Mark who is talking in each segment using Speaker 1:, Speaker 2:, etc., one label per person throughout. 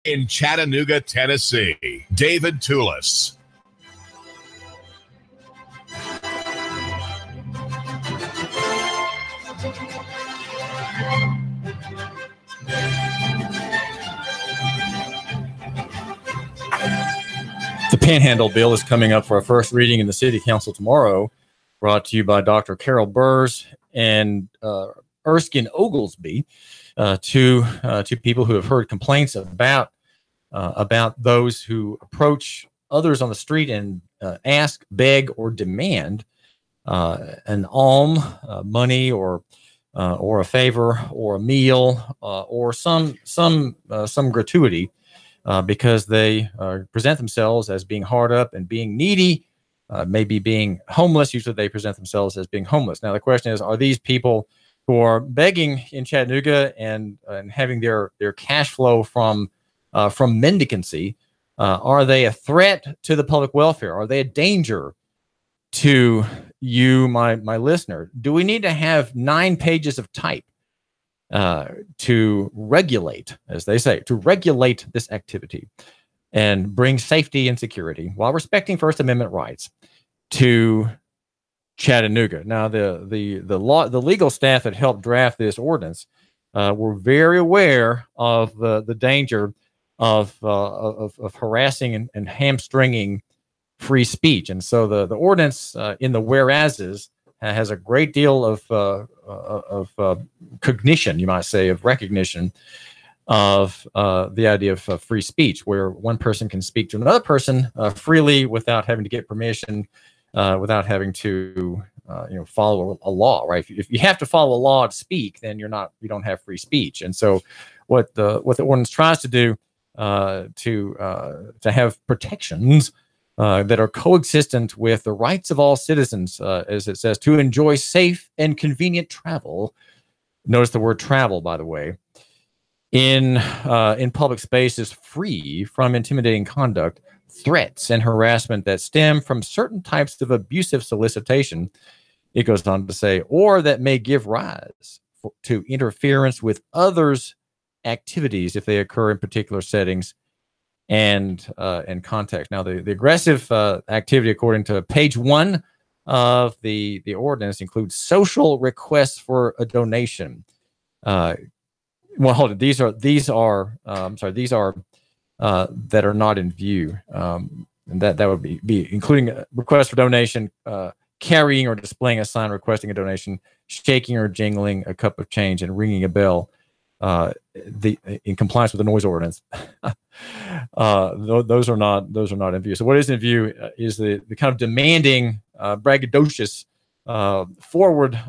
Speaker 1: In Chattanooga, Tennessee, David Toulis.
Speaker 2: The Panhandle bill is coming up for a first reading in the City Council tomorrow, brought to you by Dr. Carol Burrs and Erskine Oglesby, two people who have heard complaints about those who approach others on the street and ask, beg, or demand an alm, money, or a favor, or a meal, or some gratuity. Because they present themselves as being hard up and being needy, maybe being homeless. Usually they present themselves as being homeless. Now, the question is, are these people who are begging in Chattanooga and having their cash flow from mendicancy, are they a threat to the public welfare? Are they a danger to you, my listener? Do we need to have 9 pages of type to regulate, as they say, to regulate this activity and bring safety and security while respecting First Amendment rights to Chattanooga? Now, the legal staff that helped draft this ordinance were very aware of the danger of harassing and hamstringing free speech, and so the ordinance in the whereases has a great deal of cognition, you might say, of recognition of the idea of free speech, where one person can speak to another person freely without having to get permission, without having to follow a law. Right? If you have to follow a law to speak, then you don't have free speech. And so, what the ordinance tries to do to have protections that are coexistent with the rights of all citizens, as it says, to enjoy safe and convenient travel. Notice the word travel, by the way, in public spaces, free from intimidating conduct, threats, and harassment that stem from certain types of abusive solicitation. It goes on to say, or that may give rise to interference with others' activities if they occur in particular settings and context. Now, the aggressive activity, according to page 1 of the ordinance, includes social requests for a donation. Well, hold it. These are that are not in view, and that would be including a request for donation, carrying or displaying a sign requesting a donation, shaking or jingling a cup of change, and ringing a bell. In compliance with the noise ordinance. Those are not in view. So what is in view is the kind of demanding, braggadocious, forward,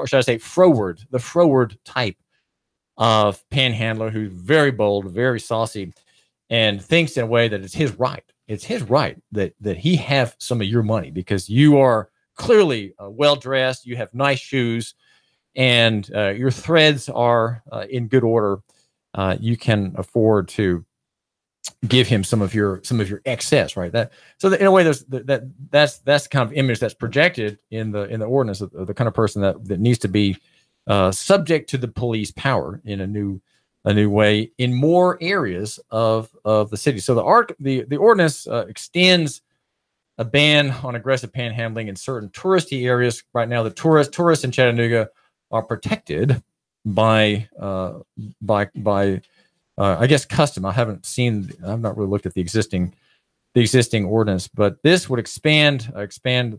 Speaker 2: should I say froward, the froward type of panhandler who's very bold, very saucy, and thinks in a way that it's his right. It's his right that he have some of your money because you are clearly well-dressed, you have nice shoes, and your threads are in good order. You can afford to give him some of your excess, right? In a way, that's the kind of image that's projected in the ordinance of the kind of person that needs to be subject to the police power in a new way in more areas of the city. So the ordinance extends a ban on aggressive panhandling in certain touristy areas. Right now, the tourists in Chattanooga are protected by I guess custom. I've not really looked at the existing ordinance, but this would expand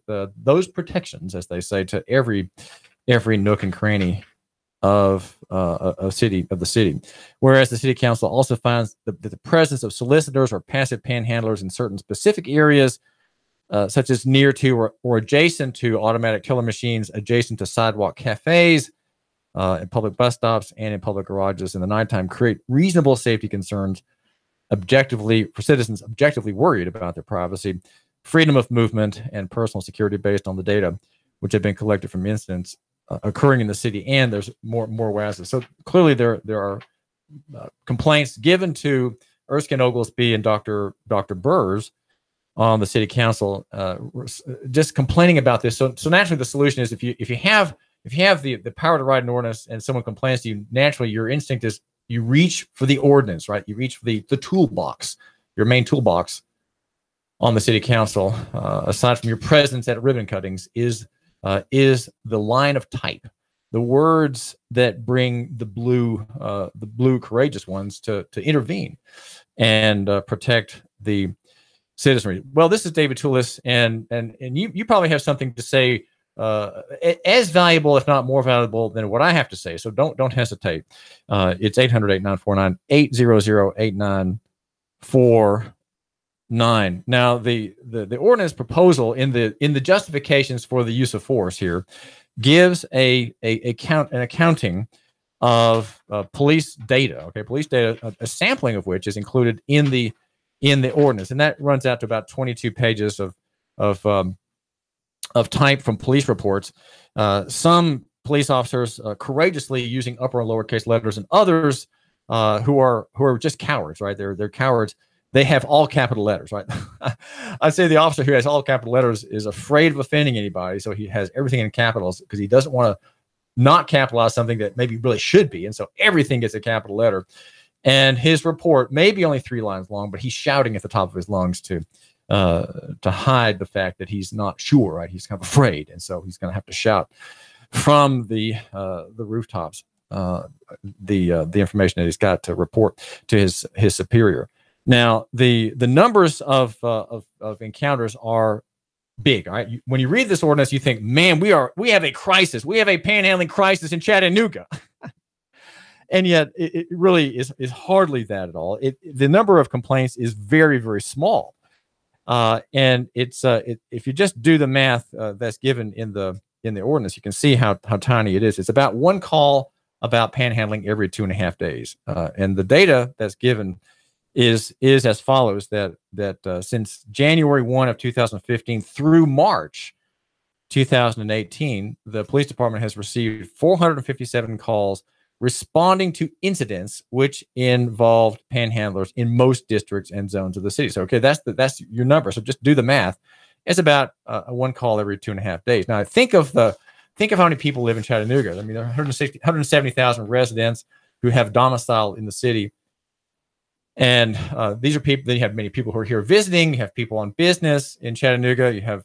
Speaker 2: those protections, as they say, to every nook and cranny of the city. Whereas the city council also finds that the presence of solicitors or passive panhandlers in certain specific areas, such as near to or adjacent to automatic teller machines, adjacent to sidewalk cafes, in public bus stops, and in public garages in the nighttime, create reasonable safety concerns for citizens objectively worried about their privacy, freedom of movement, and personal security based on the data which have been collected from incidents occurring in the city. And there's more WASs. So clearly there are complaints given to Erskine Oglesby and Dr. Burrs on the city council, just complaining about this. So naturally, the solution is if you have the power to write an ordinance and someone complains to you, naturally your instinct is you reach for the ordinance, right? You reach for the toolbox, your main toolbox on the city council, aside from your presence at ribbon cuttings, is the line of type, the words that bring the blue courageous ones to intervene and protect the citizenry. Well, this is David Toulis, and you probably have something to say as valuable, if not more valuable, than what I have to say. So don't hesitate. It's 800-8949, 800-8949. Now, the ordinance proposal in the justifications for the use of force here gives an accounting of police data. Okay, police data, a sampling of which is included in the ordinance, and that runs out to about 22 pages of type from police reports. Some police officers courageously using upper and lowercase letters, and others who are just cowards, right? They're cowards. They have all capital letters, right? I'd say the officer who has all capital letters is afraid of offending anybody, so he has everything in capitals because he doesn't want to not capitalize something that maybe really should be, and so everything gets a capital letter. And his report may be only 3 lines long, but he's shouting at the top of his lungs to hide the fact that he's not sure, right? He's kind of afraid, and so he's going to have to shout from the rooftops the information that he's got to report to his superior. Now, the numbers of encounters are big. All right, when you read this ordinance, you think, man, we have a crisis. We have a panhandling crisis in Chattanooga. And yet, it really is hardly that at all. The number of complaints is very, very small, and it's if you just do the math that's given in the ordinance, you can see how tiny it is. It's about 1 call about panhandling every 2.5 days, and the data that's given is as follows: that since January 1 of 2015 through March 2018, the police department has received 457 calls responding to incidents which involved panhandlers in most districts and zones of the city. So, okay, that's your number. So just do the math. It's about 1 call every 2.5 days. Now, think of how many people live in Chattanooga. I mean, there are 170,000 residents who have domicile in the city. And these are people. Then you have many people who are here visiting. You have people on business in Chattanooga. You have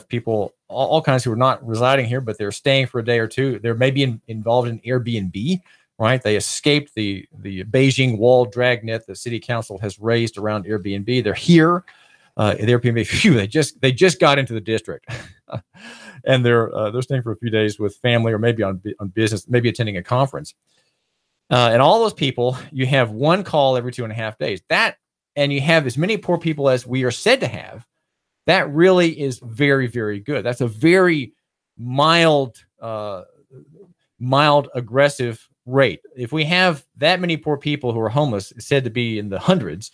Speaker 2: people, all kinds who are not residing here, but they're staying for a day or two. They're maybe involved in Airbnb, right? They escaped the Beijing wall dragnet the city council has raised around Airbnb. They're here. At Airbnb, phew, they just got into the district, and they're staying for a few days with family, or maybe on business, maybe attending a conference. And all those people, you have 1 call every 2.5 days. And you have as many poor people as we are said to have. That really is very, very good. That's a very mild aggressive rate. If we have that many poor people who are homeless, it's said to be in the hundreds,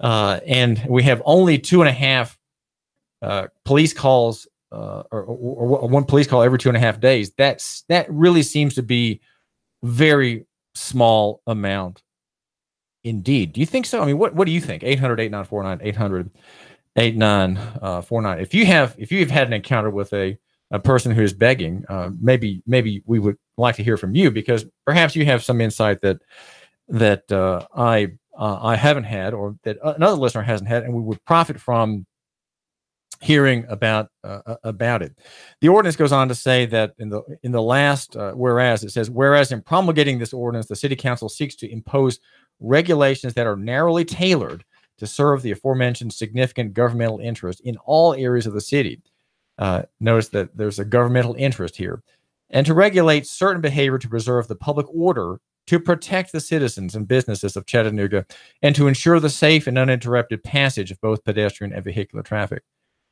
Speaker 2: and we have only 2.5 police calls, or 1 police call every 2.5 days, that really seems to be very small amount indeed. Do you think so? I mean, what do you think? 800-8949, 800-8949. If you've had an encounter with a person who is begging, maybe we would like to hear from you, because perhaps you have some insight that I haven't had, or that another listener hasn't had, and we would profit from hearing about it. The ordinance goes on to say that in the last whereas, it says, whereas in promulgating this ordinance, the city council seeks to impose regulations that are narrowly tailored to serve the aforementioned significant governmental interest in all areas of the city. Notice that there's a governmental interest here, and to regulate certain behavior to preserve the public order, to protect the citizens and businesses of Chattanooga, and to ensure the safe and uninterrupted passage of both pedestrian and vehicular traffic,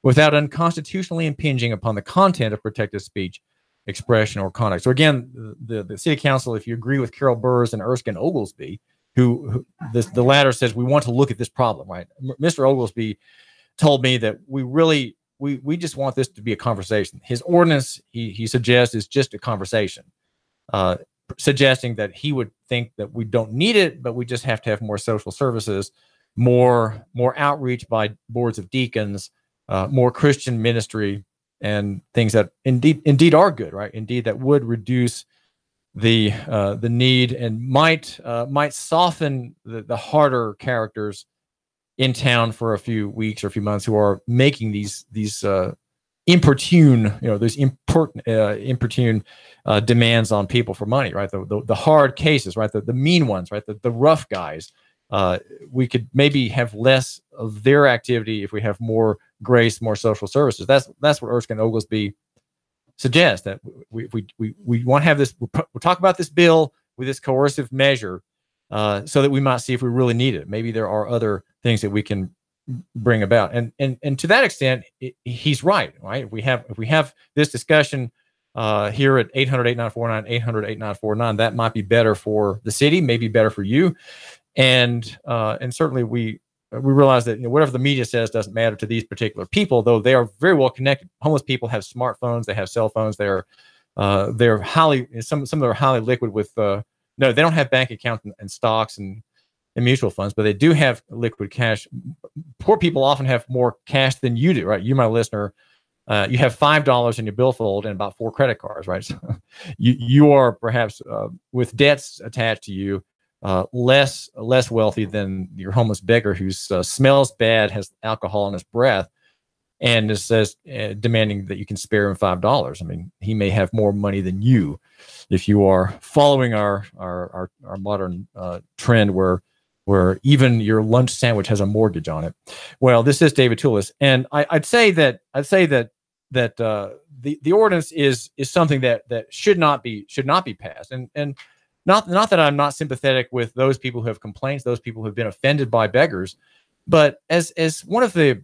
Speaker 2: without unconstitutionally impinging upon the content of protected speech, expression, or conduct. So again, the city council, if you agree with Carol Burrs and Erskine Oglesby, who the latter says, we want to look at this problem, right? Mr. Oglesby told me that we just want this to be a conversation. His ordinance, he suggests, is just a conversation, suggesting that he would think that we don't need it, but we just have to have more social services, more outreach by boards of deacons, more Christian ministry, and things that indeed are good, right? Indeed, that would reduce the need, and might soften the harder characters in town for a few weeks or a few months who are making these importune, those importune demands on people for money, right? The hard cases, right? The mean ones, right? The rough guys. We could maybe have less of their activity if we have more grace, more social services. That's what Erskine Oglesby suggests, that we want to have this. We'll talk about this bill with this coercive measure, so that we might see if we really need it. Maybe there are other things that we can bring about, and to that extent, he's right. If we have this discussion here at 800-8949, 800-8949, that might be better for the city, maybe better for you, and certainly we realize that whatever the media says doesn't matter to these particular people, though they are very well connected. Homeless people have smartphones, they have cell phones, they're highly, some of them are highly liquid with no, they don't have bank accounts and stocks and mutual funds, but they do have liquid cash. Poor people often have more cash than you do, right? You, my listener, you have $5 in your billfold and about 4 credit cards, right? So you are perhaps with debts attached to you, less wealthy than your homeless beggar who smells bad, has alcohol in his breath, and says demanding that you can spare him $5. I mean, he may have more money than you if you are following our modern trend where even your lunch sandwich has a mortgage on it. Well, this is David Toulis, and I'd say that the ordinance is something that should not be passed, and not that I'm not sympathetic with those people who have complaints, those people who have been offended by beggars, but as one of the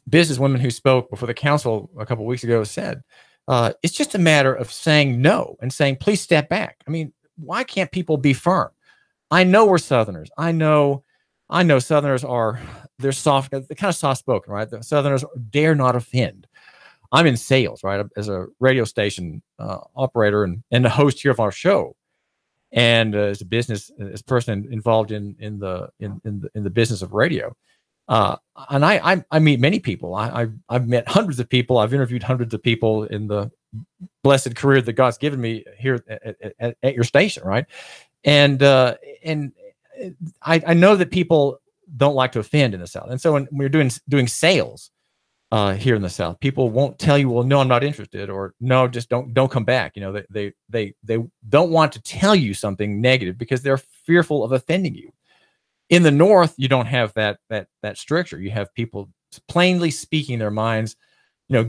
Speaker 2: businesswomen who spoke before the council a couple of weeks ago said, it's just a matter of saying no and saying, please step back. I mean, why can't people be firm? I know we're Southerners. I know Southerners they're soft, they're kind of soft spoken, right? The Southerners dare not offend. I'm in sales, right? As a radio station operator and the host here of our show, and as a person involved in the business of radio. And I meet many people. I've met hundreds of people. I've interviewed hundreds of people in the blessed career that God's given me here at your station, right? And I know that people don't like to offend in the South, and so when we're doing sales here in the South, people won't tell you, well, no, I'm not interested, or no, just don't come back. They don't want to tell you something negative because they're fearful of offending you. In the North, you don't have that stricture. You have people plainly speaking their minds.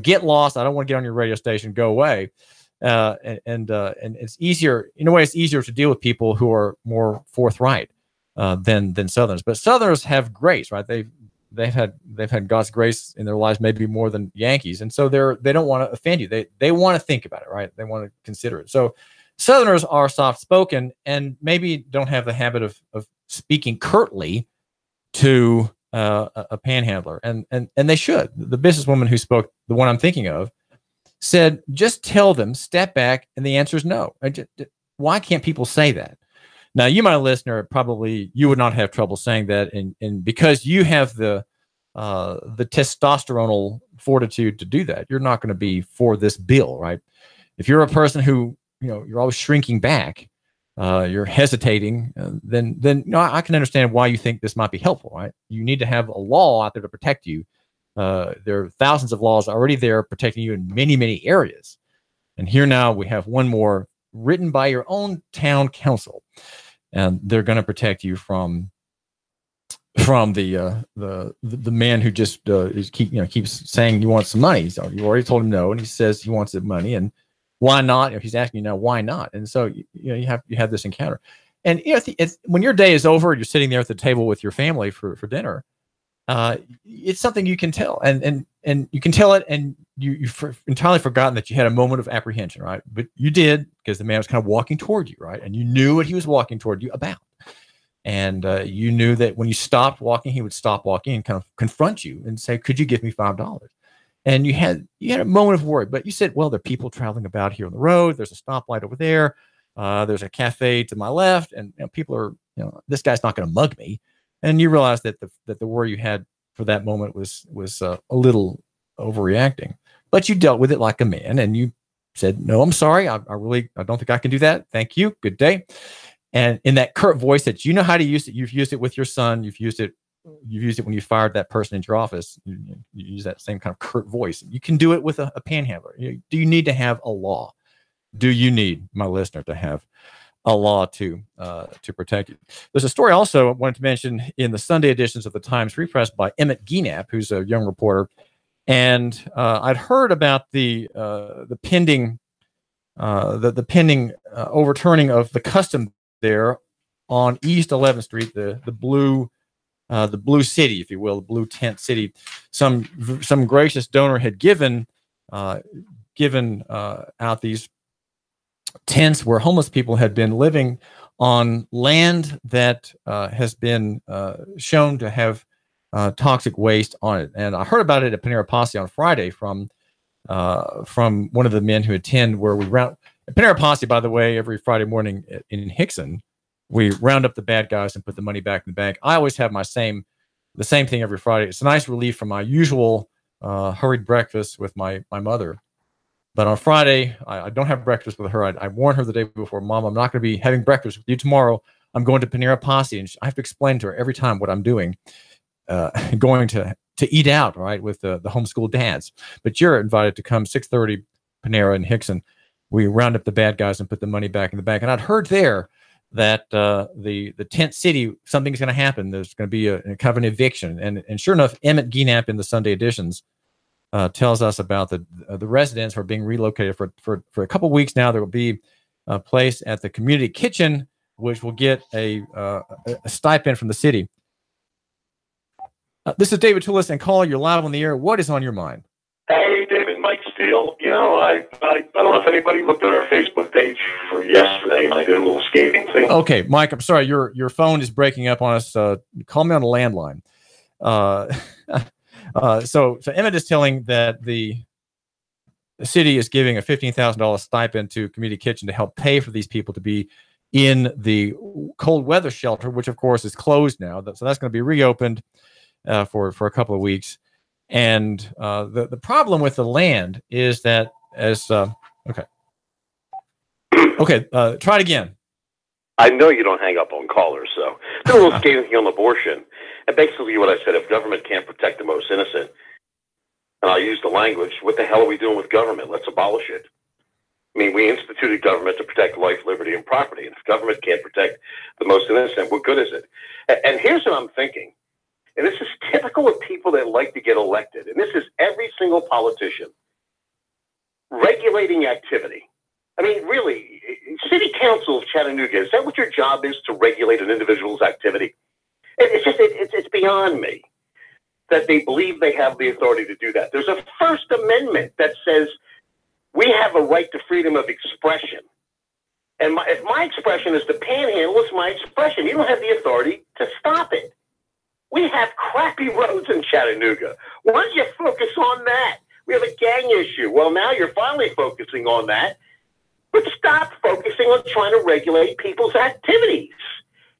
Speaker 2: Get lost. I don't want to get on your radio station. Go away. And it's easier, in a way, it's easier to deal with people who are more forthright than Southerners. But Southerners have grace, right? They've had God's grace in their lives, maybe more than Yankees, and so they don't want to offend you. They want to think about it, right? They want to consider it. So Southerners are soft spoken and maybe don't have the habit of speaking curtly to a panhandler, and they should. The businesswoman who spoke, the one I'm thinking of, said, just tell them, step back, and the answer is no. Why can't people say that? Now, you, my listener, probably you would not have trouble saying that, and because you have the testosteronal fortitude to do that, you're not going to be for this bill, right? If you're a person who you're always shrinking back, you're hesitating, then I can understand why you think this might be helpful, right? You need to have a law out there to protect you. There are thousands of laws already there protecting you in many, many areas. And here now we have one more written by your own town council, and they're going to protect you from the man who just keeps saying he wants some money. So you already told him no, and he says he wants the money, and why not? If he's asking you now, why not? And so you have this encounter, and when your day is over, you're sitting there at the table with your family for dinner. It's something you can tell, and you can tell it, and you've entirely forgotten that you had a moment of apprehension, right? But you did, because the man was kind of walking toward you, right? And you knew what he was walking toward you about, and you knew that when you stopped walking, he would stop walking and kind of confront you and say, "Could you give me $5?" And you had a moment of worry, but you said, "Well, there are people traveling about here on the road. There's a stoplight over there. There's a cafe to my left, and people are, this guy's not going to mug me." And you realized that the worry you had for that moment was a little overreacting, but you dealt with it like a man, and you said, "No, I'm sorry. I don't think I can do that. Thank you. Good day." And in that curt voice that you know how to use it, you've used it with your son, you've used it when you fired that person into your office. You use that same kind of curt voice. You can do it with a panhandler. Do you need to have a law? Do you need, my listener, to have a law to protect you? There's a story also I wanted to mention in the Sunday editions of the Times Free Press by Emmett Gienap, who's a young reporter. And I'd heard about the pending overturning of the custom there on East 11th Street, the blue city, if you will, the blue tent city. Some gracious donor had given out these tents where homeless people had been living on land that has been shown to have toxic waste on it. And I heard about it at Panera Posse on Friday from one of the men who attend, where we round Panera Posse, by the way, every Friday morning in Hickson, we round up the bad guys and put the money back in the bank. I always have the same thing every Friday. It's a nice relief from my usual hurried breakfast with my mother. But on Friday, I don't have breakfast with her. I warned her the day before, "Mom, I'm not going to be having breakfast with you tomorrow. I'm going to Panera Posse." And I have to explain to her every time what I'm doing, going to eat out, right, with the homeschool dads. But you're invited to come 6:30 Panera in Hickson. We round up the bad guys and put the money back in the bank. And I'd heard there that the tent city, something's going to happen. There's going to be a kind of an eviction. And sure enough, Emmett Gienap in the Sunday editions tells us about the residents who are being relocated for a couple of weeks now. There will be a place at the community kitchen, which will get a stipend from the city. This is David Toulis, and caller, you're live on the air. What is on your mind?
Speaker 3: Hey, David, Mike Steele. I don't know if anybody looked at our Facebook page for yesterday. I did a little skating thing.
Speaker 2: Okay, Mike, I'm sorry. Your phone is breaking up on us. Call me on a landline. So Emmett is telling that the city is giving a $15,000 stipend to Community Kitchen to help pay for these people to be in the cold weather shelter, which of course is closed now. So that's going to be reopened for a couple of weeks. And the problem with the land is that try it again.
Speaker 3: I know you don't hang up on callers, so did a little skating on abortion. And basically what I said, if government can't protect the most innocent, and I'll use the language, what the hell are we doing with government? Let's abolish it. I mean, we instituted government to protect life, liberty, and property. And if government can't protect the most innocent, what good is it? And here's what I'm thinking. And this is typical of people that like to get elected. And this is every single politician. Regulating activity. I mean, really, City Council of Chattanooga, is that what your job is, to regulate an individual's activity? It's beyond me that they believe they have the authority to do that. There's a First Amendment that says we have a right to freedom of expression. And if my expression is the panhandle, it's my expression. You don't have the authority to stop it. We have crappy roads in Chattanooga. Why don't you focus on that? We have a gang issue. Well, now you're finally focusing on that. But stop focusing on trying to regulate people's activities.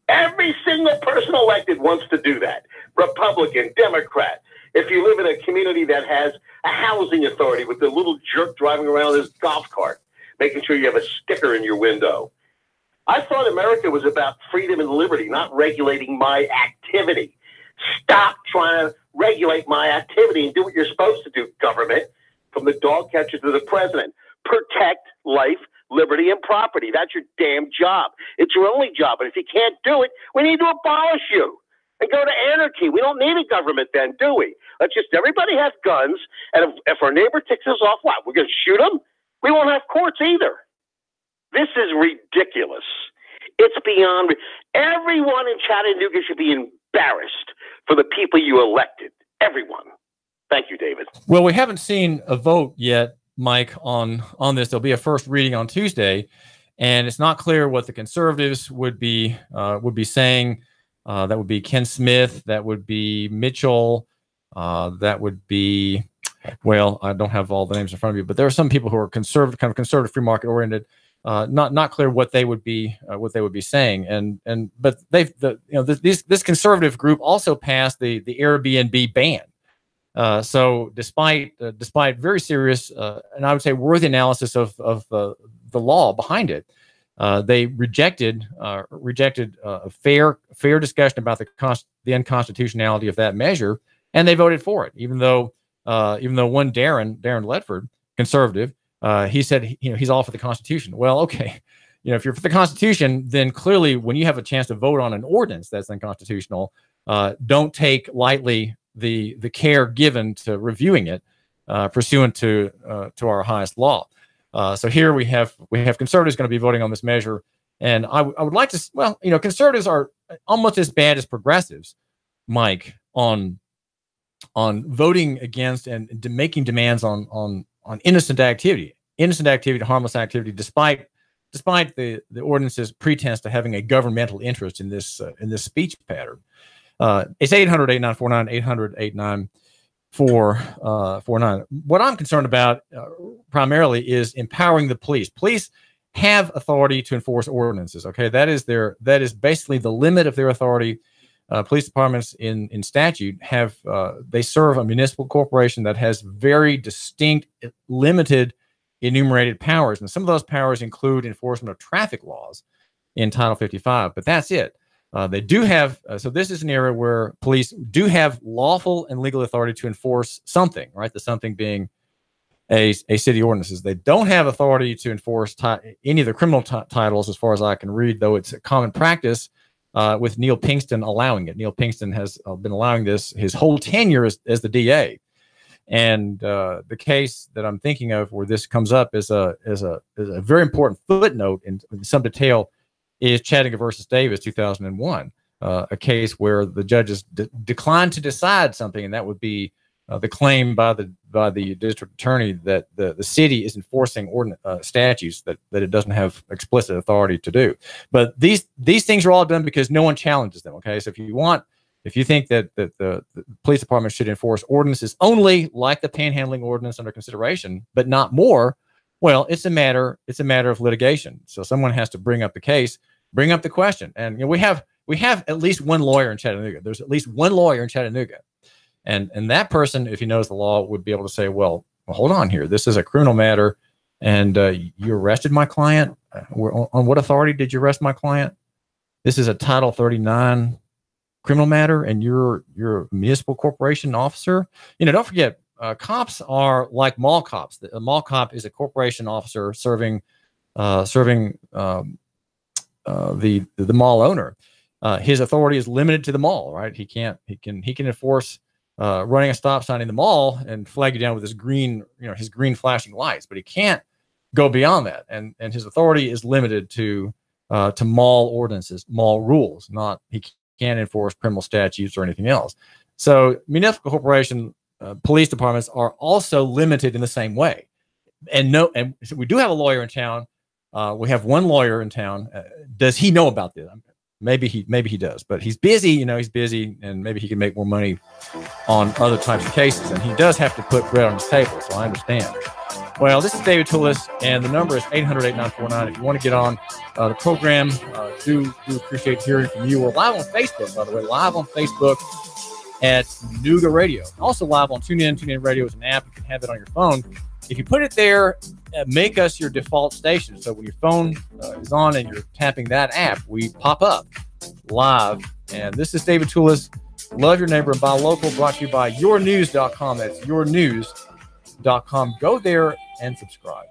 Speaker 3: Every single person elected wants to do that. Republican, Democrat. If you live in a community that has a housing authority with the little jerk driving around his golf cart, making sure you have a sticker in your window. I thought America was about freedom and liberty, not regulating my activity. Stop trying to regulate my activity and do what you're supposed to do, government, from the dog catcher to the president. Protect life, liberty, and property. That's your damn job. It's your only job. And if you can't do it, we need to abolish you and go to anarchy. We don't need a government then, do we? Let's just, everybody has guns. And if our neighbor ticks us off, what? We're going to shoot them? We won't have courts either. This is ridiculous. It's beyond. Everyone in Chattanooga should be embarrassed for the people you elected. Everyone. Thank you, David.
Speaker 2: Well, we haven't seen a vote yet, Mike, on this. There'll be a first reading on Tuesday, and it's not clear what the conservatives would be saying. That would be Ken Smith. That would be Mitchell. That would be, well, I don't have all the names in front of you, but there are some people who are conservative, kind of conservative, free market oriented. Not clear what they would be saying, but this conservative group also passed the Airbnb ban, So despite very serious and I would say worthy analysis of the law behind it, they rejected a fair discussion about the unconstitutionality of that measure, and they voted for it. Even though one Darren Ledford, conservative, he said he's all for the Constitution. Well, okay, if you're for the Constitution, then clearly when you have a chance to vote on an ordinance that's unconstitutional, don't take lightly the care given to reviewing it pursuant to our highest law. So here we have conservatives going to be voting on this measure, and I would like to. Conservatives are almost as bad as progressives, Mike, on voting against and making demands on innocent activity, harmless activity, despite the ordinance's pretense to having a governmental interest in this speech pattern. It's 800-8949, 800-8949. What I'm concerned about primarily is empowering the police. Police have authority to enforce ordinances. Okay, that is basically the limit of their authority. Police departments in statute they serve a municipal corporation that has very distinct, limited, enumerated powers, and some of those powers include enforcement of traffic laws in Title 55. But that's it. They do have, so this is an area where police do have lawful and legal authority to enforce something, right? The something being a city ordinances. They don't have authority to enforce any of the criminal titles, as far as I can read, though it's a common practice with Neil Pinkston allowing it. Neil Pinkston has been allowing this his whole tenure as the DA. And the case that I'm thinking of where this comes up is a very important footnote in some detail is Chattanooga versus Davis, 2001, a case where the judges declined to decide something, and that would be the claim by the district attorney that the city is enforcing statutes that it doesn't have explicit authority to do. But these things are all done because no one challenges them. Okay, so if you think that the police department should enforce ordinances only like the panhandling ordinance under consideration, but not more, well, it's a matter of litigation. So someone has to bring up the case, bring up the question, and we have at least one lawyer in Chattanooga. There's at least one lawyer in Chattanooga, and that person, if he knows the law, would be able to say, well, hold on here. This is a criminal matter, and you arrested my client. On what authority did you arrest my client? This is a Title 39 criminal matter, and you're a municipal corporation officer. Don't forget. Cops are like mall cops. A mall cop is a corporation officer serving the mall owner. His authority is limited to the mall, right? He can enforce running a stop sign in the mall and flag you down with his green flashing lights, but he can't go beyond that. And his authority is limited to mall ordinances, mall rules. He can't enforce criminal statutes or anything else. So municipal corporation police departments are also limited in the same way. And so we do have a lawyer in town. We have one lawyer in town. Does he know about this? Maybe he does, but he's busy. He's busy, and maybe he can make more money on other types of cases. And he does have to put bread on his table, so I understand. Well, this is David Toulis, and the number is 800-8949. If you want to get on the program, do appreciate hearing from you. We're live on Facebook, by the way, live on Facebook at Nooga Radio. Also live on TuneIn. TuneIn Radio is an app. You can have it on your phone. If you put it there, make us your default station. So when your phone is on and you're tapping that app, we pop up live. And this is David Toulis. Love your neighbor and buy local, brought to you by yournews.com. That's yournews.com. Go there and subscribe.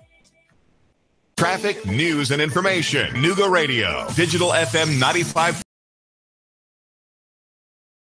Speaker 1: Traffic, news, and information. Nooga Radio. Digital FM 95.